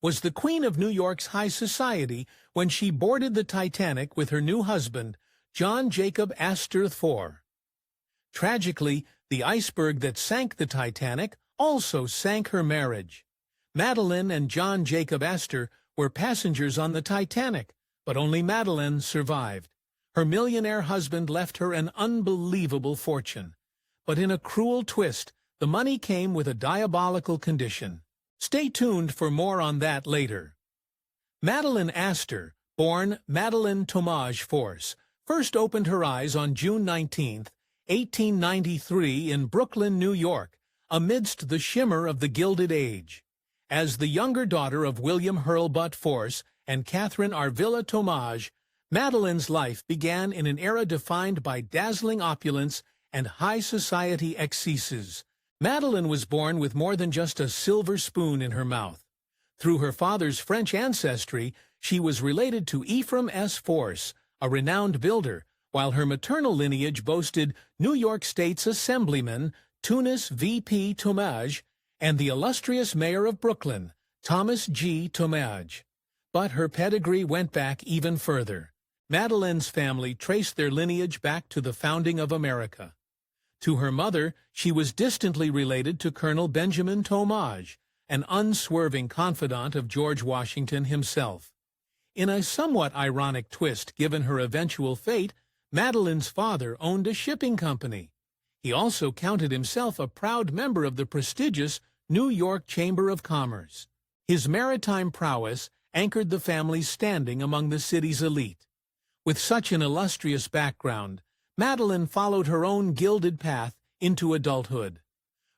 was the queen of New York's high society when she boarded the Titanic with her new husband, John Jacob Astor IV. Tragically, the iceberg that sank the Titanic also sank her marriage. Madeleine and John Jacob Astor were passengers on the Titanic, but only Madeleine survived. Her millionaire husband left her an unbelievable fortune. But in a cruel twist, the money came with a diabolical condition. Stay tuned for more on that later. Madeleine Astor, born Madeleine Force, first opened her eyes on June 19, 1893 in Brooklyn, New York, amidst the shimmer of the Gilded Age. As the younger daughter of William Hurlbut Force and Catherine Arvilla Tomage, Madeleine's life began in an era defined by dazzling opulence and high society excesses. Madeleine was born with more than just a silver spoon in her mouth. Through her father's French ancestry, she was related to Ephraim S. Force, a renowned builder, while her maternal lineage boasted New York State's Assemblyman Tunis V.P. Tomage and the illustrious mayor of Brooklyn, Thomas G. Tomage. But her pedigree went back even further. Madeleine's family traced their lineage back to the founding of America. To her mother, she was distantly related to Colonel Benjamin Tomage, an unswerving confidant of George Washington himself. In a somewhat ironic twist given her eventual fate, Madeleine's father owned a shipping company. He also counted himself a proud member of the prestigious New York Chamber of Commerce. His maritime prowess anchored the family's standing among the city's elite. With such an illustrious background, Madeleine followed her own gilded path into adulthood.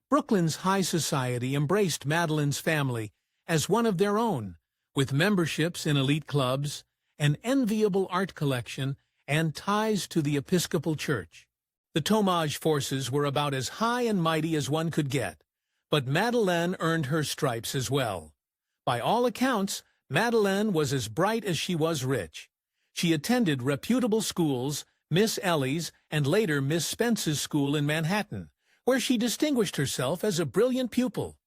Brooklyn's high society embraced Madeleine's family as one of their own, with memberships in elite clubs, an enviable art collection, and ties to the Episcopal Church. The Tomage forces were about as high and mighty as one could get, but Madeleine earned her stripes as well. By all accounts, Madeleine was as bright as she was rich. She attended reputable schools, Miss Ellie's and later Miss Spence's school in Manhattan, where she distinguished herself as a brilliant pupil.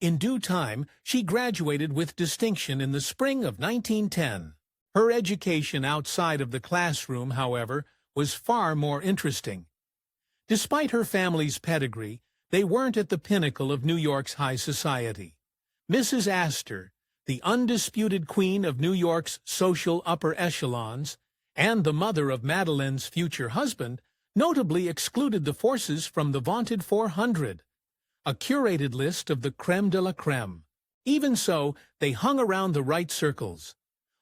In due time, she graduated with distinction in the spring of 1910. Her education outside of the classroom, however, was far more interesting. Despite her family's pedigree, they weren't at the pinnacle of New York's high society. Mrs. Astor, the undisputed queen of New York's social upper echelons, and the mother of Madeleine's future husband, notably excluded the Forces from the vaunted 400, a curated list of the crème de la crème. Even so, they hung around the right circles.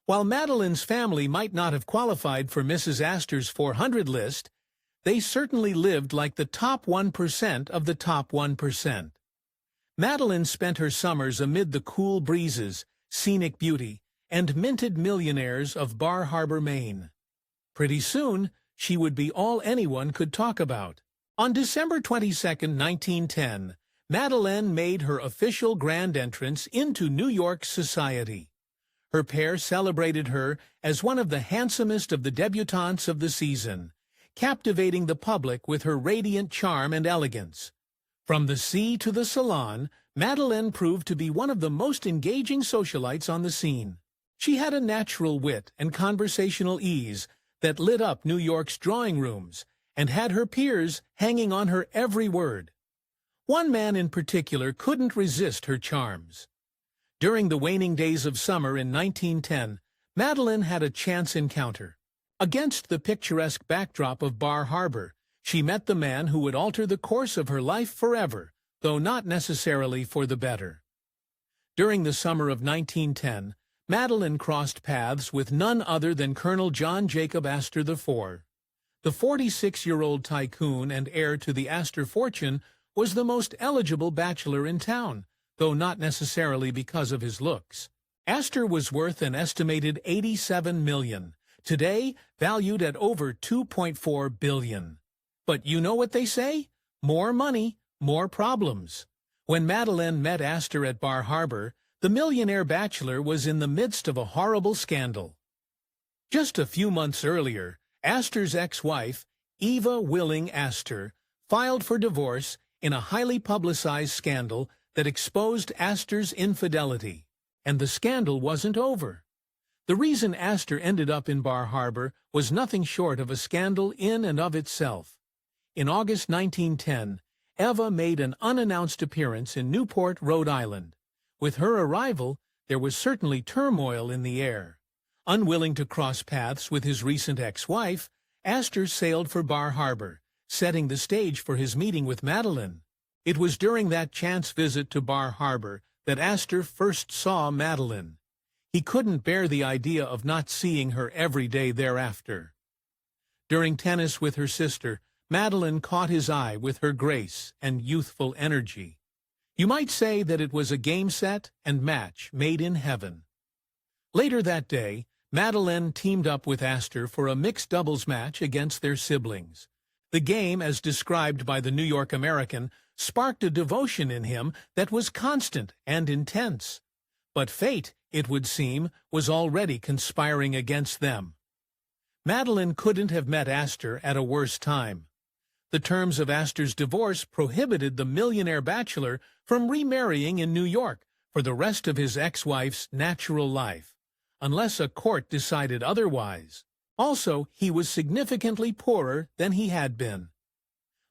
While Madeleine's family might not have qualified for Mrs. Astor's 400 list, they certainly lived like the top 1% of the top 1%. Madeleine spent her summers amid the cool breezes, scenic beauty, and minted millionaires of Bar Harbor, Maine. Pretty soon, she would be all anyone could talk about. On December 22, 1910, Madeleine made her official grand entrance into New York society. Her pair celebrated her as one of the handsomest of the debutantes of the season, captivating the public with her radiant charm and elegance. From the sea to the salon, Madeleine proved to be one of the most engaging socialites on the scene. She had a natural wit and conversational ease that lit up New York's drawing rooms and had her peers hanging on her every word. One man in particular couldn't resist her charms. During the waning days of summer in 1910, Madeleine had a chance encounter. Against the picturesque backdrop of Bar Harbor, she met the man who would alter the course of her life forever, though not necessarily for the better. During the summer of 1910, Madeleine crossed paths with none other than Colonel John Jacob Astor IV. The 46-year-old tycoon and heir to the Astor fortune was the most eligible bachelor in town, though not necessarily because of his looks. Astor was worth an estimated $87 million, today valued at over $2.4 billion. But you know what they say? More money, more problems. When Madeleine met Astor at Bar Harbor, the millionaire bachelor was in the midst of a horrible scandal. Just a few months earlier, Astor's ex-wife, Eva Willing Astor, filed for divorce in a highly publicized scandal that exposed Astor's infidelity. And the scandal wasn't over. The reason Astor ended up in Bar Harbor was nothing short of a scandal in and of itself. In August 1910, Eva made an unannounced appearance in Newport, Rhode Island. With her arrival, there was certainly turmoil in the air. Unwilling to cross paths with his recent ex-wife, Astor sailed for Bar Harbor, setting the stage for his meeting with Madeleine. It was during that chance visit to Bar Harbor that Astor first saw Madeleine. He couldn't bear the idea of not seeing her every day thereafter. During tennis with her sister, Madeleine caught his eye with her grace and youthful energy. You might say that it was a game set and match made in heaven. Later that day, Madeleine teamed up with Astor for a mixed doubles match against their siblings. The game, as described by the New York American, sparked a devotion in him that was constant and intense. But fate, it would seem, was already conspiring against them. Madeleine couldn't have met Astor at a worse time. The terms of Astor's divorce prohibited the millionaire bachelor from remarrying in New York for the rest of his ex-wife's natural life, unless a court decided otherwise. Also, he was significantly poorer than he had been.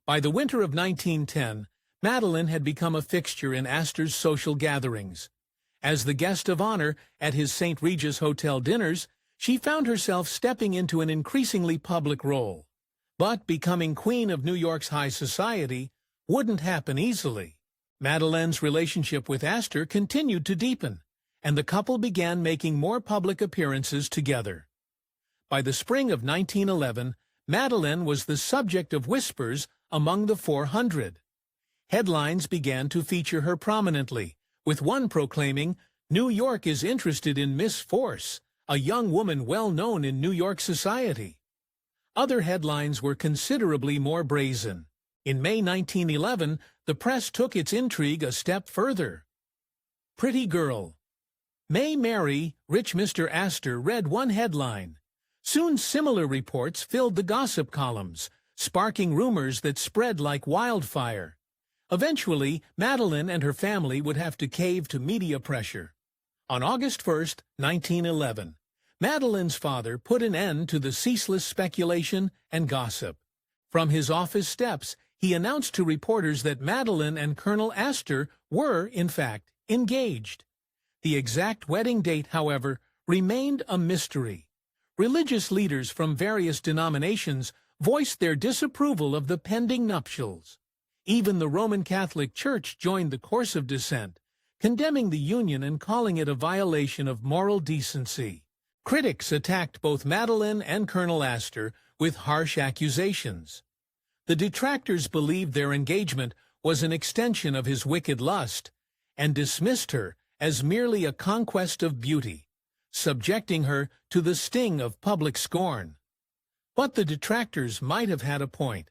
By the winter of 1910, Madeleine had become a fixture in Astor's social gatherings. As the guest of honor at his St. Regis Hotel dinners, she found herself stepping into an increasingly public role. But becoming queen of New York's high society wouldn't happen easily. Madeleine's relationship with Astor continued to deepen, and the couple began making more public appearances together. By the spring of 1911, Madeleine was the subject of whispers among the 400. Headlines began to feature her prominently, with one proclaiming, "New York is interested in Miss Force, a young woman well known in New York society." Other headlines were considerably more brazen. In May 1911, the press took its intrigue a step further. Pretty Girl. May marry rich Mr. Astor read one headline. Soon similar reports filled the gossip columns, sparking rumors that spread like wildfire. Eventually, Madeleine and her family would have to cave to media pressure. On August 1, 1911, Madeleine's father put an end to the ceaseless speculation and gossip. From his office steps, he announced to reporters that Madeleine and Colonel Astor were, in fact, engaged. The exact wedding date, however, remained a mystery. Religious leaders from various denominations voiced their disapproval of the pending nuptials. Even the Roman Catholic Church joined the course of dissent, condemning the union and calling it a violation of moral decency. Critics attacked both Madeleine and Colonel Astor with harsh accusations. The detractors believed their engagement was an extension of his wicked lust, and dismissed her as merely a conquest of beauty, subjecting her to the sting of public scorn. But the detractors might have had a point.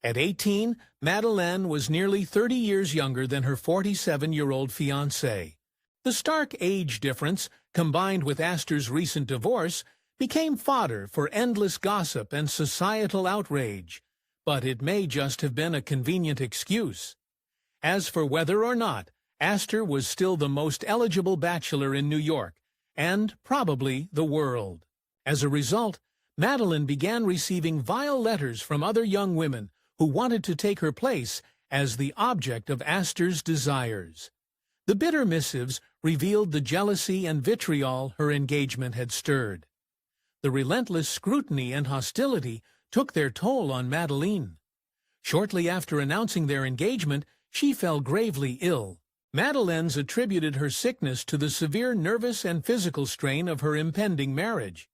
At 18, Madeleine was nearly 30 years younger than her 47-year-old fiancé. The stark age difference, combined with Astor's recent divorce, became fodder for endless gossip and societal outrage. But it may just have been a convenient excuse. As for whether or not, Astor was still the most eligible bachelor in New York, and probably the world. As a result, Madeleine began receiving vile letters from other young women who wanted to take her place as the object of Astor's desires. The bitter missives revealed the jealousy and vitriol her engagement had stirred. The relentless scrutiny and hostility took their toll on Madeleine. Shortly after announcing their engagement, she fell gravely ill. Madeleine's attributed her sickness to the severe nervous and physical strain of her impending marriage.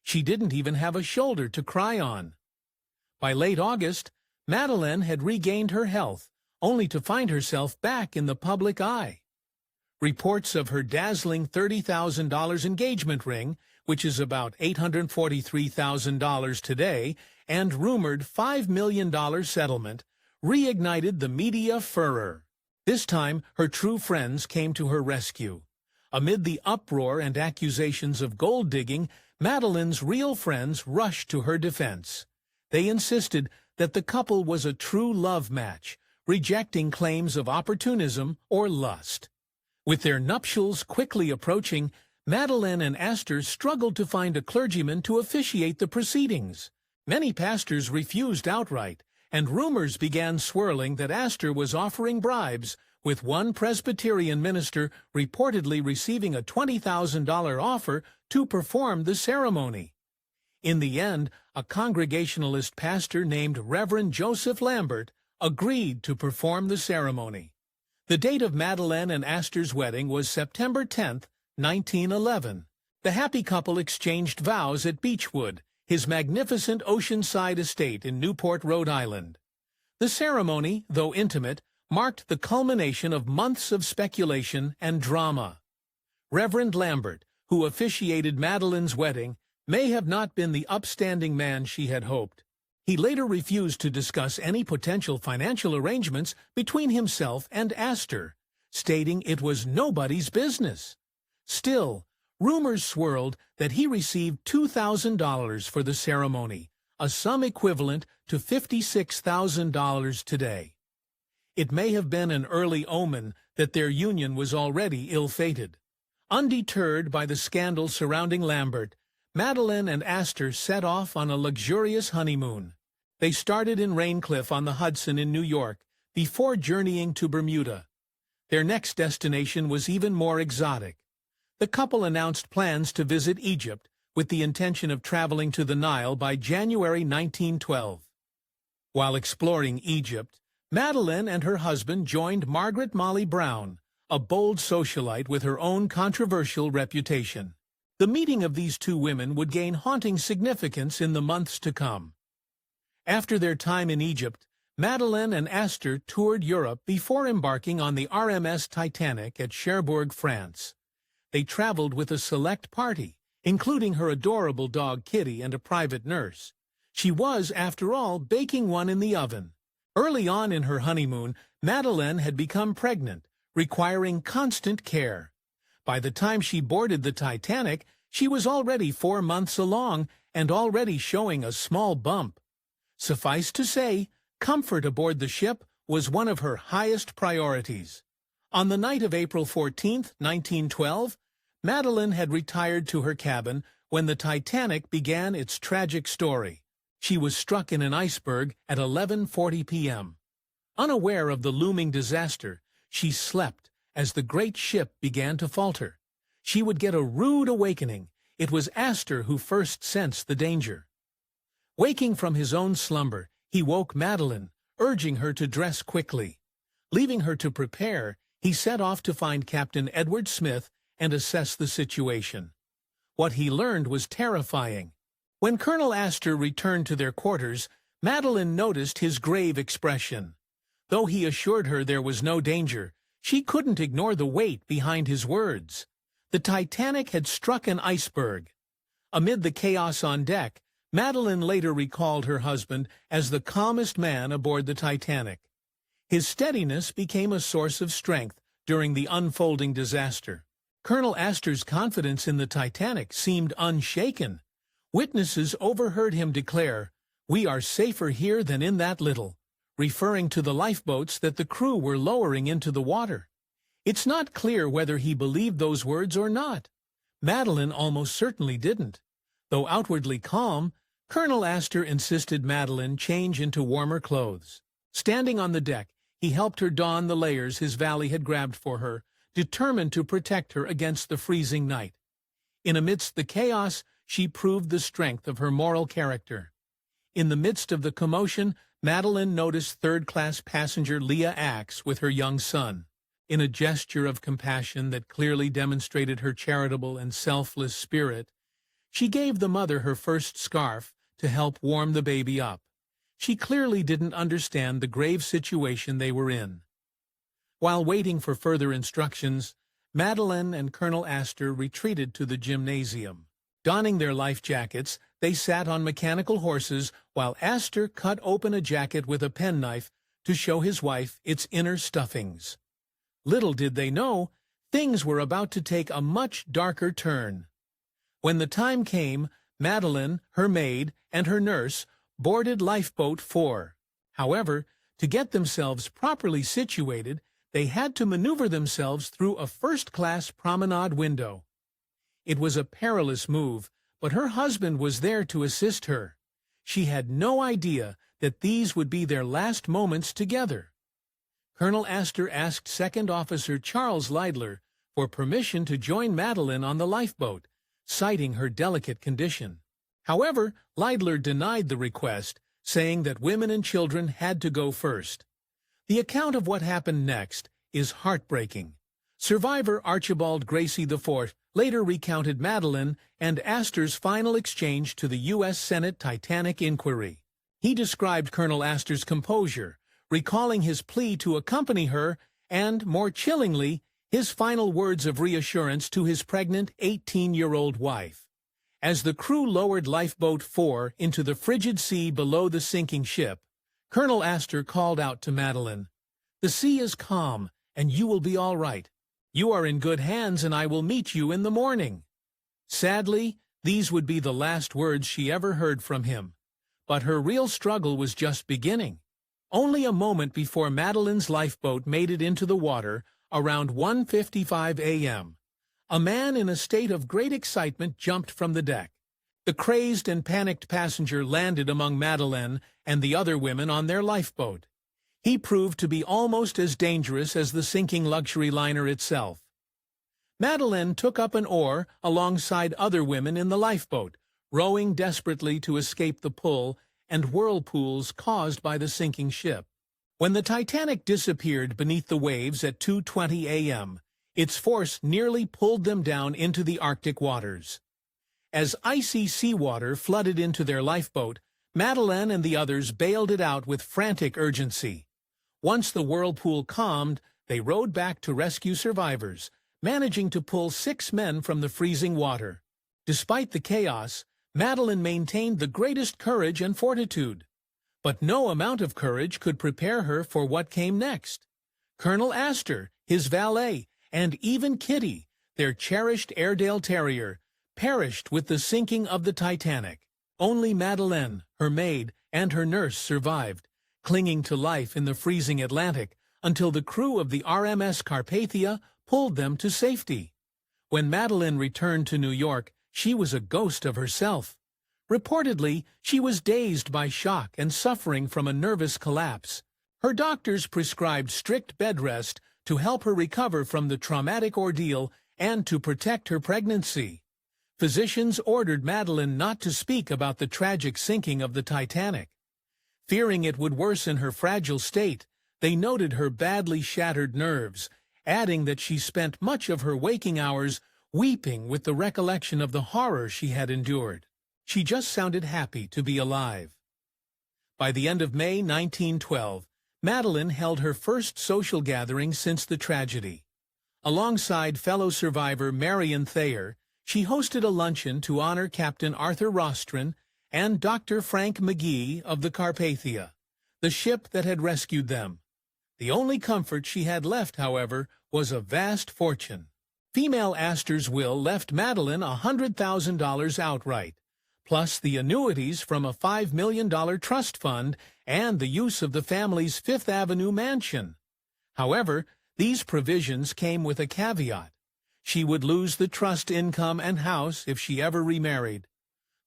She didn't even have a shoulder to cry on. By late August, Madeleine had regained her health, only to find herself back in the public eye. Reports of her dazzling $30,000 engagement ring, which is about $843,000 today, and rumored $5 million settlement, reignited the media furor. This time, her true friends came to her rescue. Amid the uproar and accusations of gold digging, Madeleine's real friends rushed to her defense. They insisted that the couple was a true love match, rejecting claims of opportunism or lust. With their nuptials quickly approaching, Madeleine and Astor struggled to find a clergyman to officiate the proceedings. Many pastors refused outright, and rumors began swirling that Astor was offering bribes, with one Presbyterian minister reportedly receiving a $20,000 offer to perform the ceremony. In the end, a Congregationalist pastor named Reverend Joseph Lambert agreed to perform the ceremony. The date of Madeleine and Astor's wedding was September 10, 1911. The happy couple exchanged vows at Beechwood, his magnificent oceanside estate in Newport, Rhode Island. The ceremony, though intimate, marked the culmination of months of speculation and drama. Reverend Lambert, who officiated Madeleine's wedding, may have not been the upstanding man she had hoped. He later refused to discuss any potential financial arrangements between himself and Astor, stating it was nobody's business. Still, rumors swirled that he received $2,000 for the ceremony, a sum equivalent to $56,000 today. It may have been an early omen that their union was already ill-fated. Undeterred by the scandal surrounding Lambert, Madeleine and Astor set off on a luxurious honeymoon. They started in Raincliffe on the Hudson in New York, before journeying to Bermuda. Their next destination was even more exotic. The couple announced plans to visit Egypt, with the intention of traveling to the Nile by January 1912. While exploring Egypt, Madeleine and her husband joined Margaret Molly Brown, a bold socialite with her own controversial reputation. The meeting of these two women would gain haunting significance in the months to come. After their time in Egypt, Madeleine and Astor toured Europe before embarking on the RMS Titanic at Cherbourg, France. They traveled with a select party, including her adorable dog Kitty and a private nurse. She was, after all, baking one in the oven. Early on in her honeymoon, Madeleine had become pregnant, requiring constant care. By the time she boarded the Titanic, she was already 4 months along and already showing a small bump. Suffice to say, comfort aboard the ship was one of her highest priorities. On the night of April 14, 1912, Madeleine had retired to her cabin when the Titanic began its tragic story. She was struck in an iceberg at 11:40 p.m. Unaware of the looming disaster, she slept as the great ship began to falter. She would get a rude awakening. It was Astor who first sensed the danger. Waking from his own slumber, he woke Madeleine, urging her to dress quickly. Leaving her to prepare, he set off to find Captain Edward Smith and assess the situation. What he learned was terrifying. When Colonel Astor returned to their quarters, Madeleine noticed his grave expression. Though he assured her there was no danger, she couldn't ignore the weight behind his words. The Titanic had struck an iceberg. Amid the chaos on deck, Madeleine later recalled her husband as the calmest man aboard the Titanic. His steadiness became a source of strength during the unfolding disaster. Colonel Astor's confidence in the Titanic seemed unshaken. Witnesses overheard him declare, "We are safer here than in that little," referring to the lifeboats that the crew were lowering into the water. It's not clear whether he believed those words or not. Madeleine almost certainly didn't. Though outwardly calm, Colonel Astor insisted Madeleine change into warmer clothes. Standing on the deck, he helped her don the layers his valet had grabbed for her, determined to protect her against the freezing night. In amidst the chaos, she proved the strength of her moral character. In the midst of the commotion, Madeleine noticed third-class passenger Leah Axe with her young son. In a gesture of compassion that clearly demonstrated her charitable and selfless spirit, she gave the mother her first scarf to help warm the baby up. She clearly didn't understand the grave situation they were in. While waiting for further instructions, Madeleine and Colonel Astor retreated to the gymnasium. Donning their life jackets, they sat on mechanical horses while Astor cut open a jacket with a penknife to show his wife its inner stuffings. Little did they know, things were about to take a much darker turn. When the time came, Madeleine, her maid, and her nurse boarded Lifeboat 4. However, to get themselves properly situated, they had to maneuver themselves through a first-class promenade window. It was a perilous move, but her husband was there to assist her. She had no idea that these would be their last moments together. Colonel Astor asked Second Officer Charles Leidler for permission to join Madeleine on the lifeboat, citing her delicate condition. However, Leidler denied the request, saying that women and children had to go first. The account of what happened next is heartbreaking. Survivor Archibald Gracie IV later recounted Madeleine and Astor's final exchange to the U.S. Senate Titanic inquiry. He described Colonel Astor's composure, recalling his plea to accompany her and, more chillingly, his final words of reassurance to his pregnant 18-year-old wife. As the crew lowered Lifeboat 4 into the frigid sea below the sinking ship, Colonel Astor called out to Madeleine, "The sea is calm, and you will be all right. You are in good hands, and I will meet you in the morning." Sadly, these would be the last words she ever heard from him. But her real struggle was just beginning. Only a moment before Madeleine's lifeboat made it into the water, around 1:55 a.m., a man in a state of great excitement jumped from the deck. The crazed and panicked passenger landed among Madeleine and the other women on their lifeboat. He proved to be almost as dangerous as the sinking luxury liner itself. Madeleine took up an oar alongside other women in the lifeboat, rowing desperately to escape the pull and whirlpools caused by the sinking ship. When the Titanic disappeared beneath the waves at 2:20 a.m., its force nearly pulled them down into the Arctic waters. As icy seawater flooded into their lifeboat, Madeleine and the others bailed it out with frantic urgency. Once the whirlpool calmed, they rowed back to rescue survivors, managing to pull 6 men from the freezing water. Despite the chaos, Madeleine maintained the greatest courage and fortitude. But no amount of courage could prepare her for what came next. Colonel Astor, his valet, and even Kitty, their cherished Airedale Terrier, perished with the sinking of the Titanic. Only Madeleine, her maid, and her nurse survived, clinging to life in the freezing Atlantic until the crew of the RMS Carpathia pulled them to safety. When Madeleine returned to New York, she was a ghost of herself. Reportedly, she was dazed by shock and suffering from a nervous collapse. Her doctors prescribed strict bed rest to help her recover from the traumatic ordeal and to protect her pregnancy. Physicians ordered Madeleine not to speak about the tragic sinking of the Titanic. Fearing it would worsen her fragile state, they noted her badly shattered nerves, adding that she spent much of her waking hours weeping with the recollection of the horror she had endured. She just sounded happy to be alive. By the end of May 1912, Madeleine held her first social gathering since the tragedy. Alongside fellow survivor Marion Thayer, she hosted a luncheon to honor Captain Arthur Rostron and Dr. Frank McGee of the Carpathia, the ship that had rescued them. The only comfort she had left, however, was a vast fortune. Female Astor's will left Madeleine $100,000 outright, plus the annuities from a $5 million trust fund and the use of the family's Fifth Avenue mansion. However, these provisions came with a caveat. She would lose the trust income and house if she ever remarried.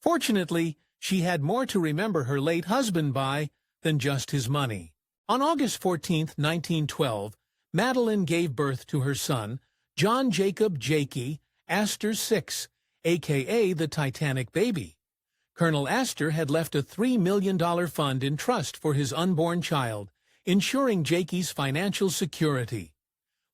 Fortunately, she had more to remember her late husband by than just his money. On August 14, 1912, Madeleine gave birth to her son, John Jacob Jakey Astor VI, a.k.a. the Titanic baby. Colonel Astor had left a $3 million fund in trust for his unborn child, ensuring Jakey's financial security.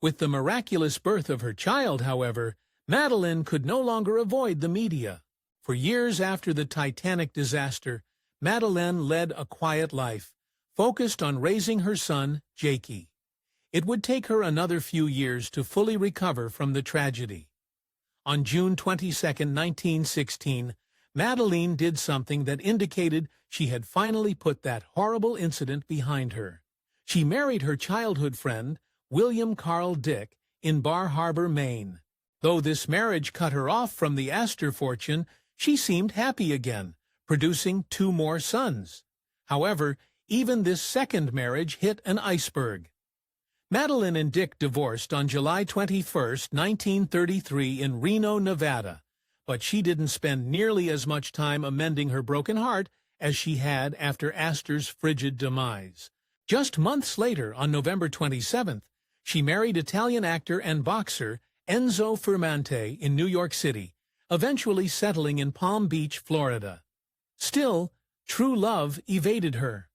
With the miraculous birth of her child, however, Madeleine could no longer avoid the media. For years after the Titanic disaster, Madeleine led a quiet life, focused on raising her son, Jakey. It would take her another few years to fully recover from the tragedy. On June 22, 1916, Madeleine did something that indicated she had finally put that horrible incident behind her. She married her childhood friend, William Carl Dick, in Bar Harbor, Maine. Though this marriage cut her off from the Astor fortune, she seemed happy again, producing 2 more sons. However, even this second marriage hit an iceberg. Madeleine and Dick divorced on July 21, 1933 in Reno, Nevada, but she didn't spend nearly as much time amending her broken heart as she had after Astor's frigid demise. Just months later, on November 27th, she married Italian actor and boxer Enzo Fermante in New York City, eventually settling in Palm Beach, Florida. Still, true love evaded her.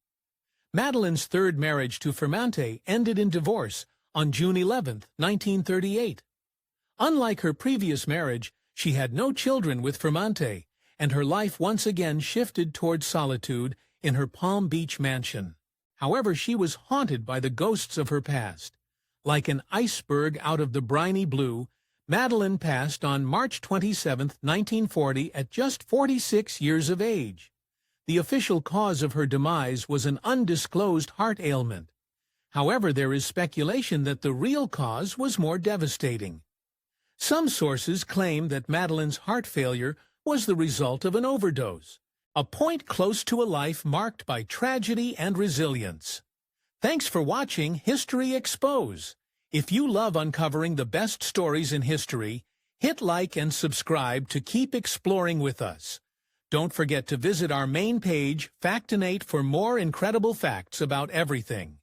Madeleine's third marriage to Fermante ended in divorce on June 11, 1938. Unlike her previous marriage, she had no children with Fermante, and her life once again shifted toward solitude in her Palm Beach mansion. However, she was haunted by the ghosts of her past. Like an iceberg out of the briny blue, Madeleine passed on March 27, 1940, at just 46 years of age. The official cause of her demise was an undisclosed heart ailment. However, there is speculation that the real cause was more devastating. Some sources claim that Madeleine's heart failure was the result of an overdose, a point close to a life marked by tragedy and resilience. Thanks for watching History Expose. If you love uncovering the best stories in history, hit like and subscribe to keep exploring with us. Don't forget to visit our main page, Factinate, for more incredible facts about everything.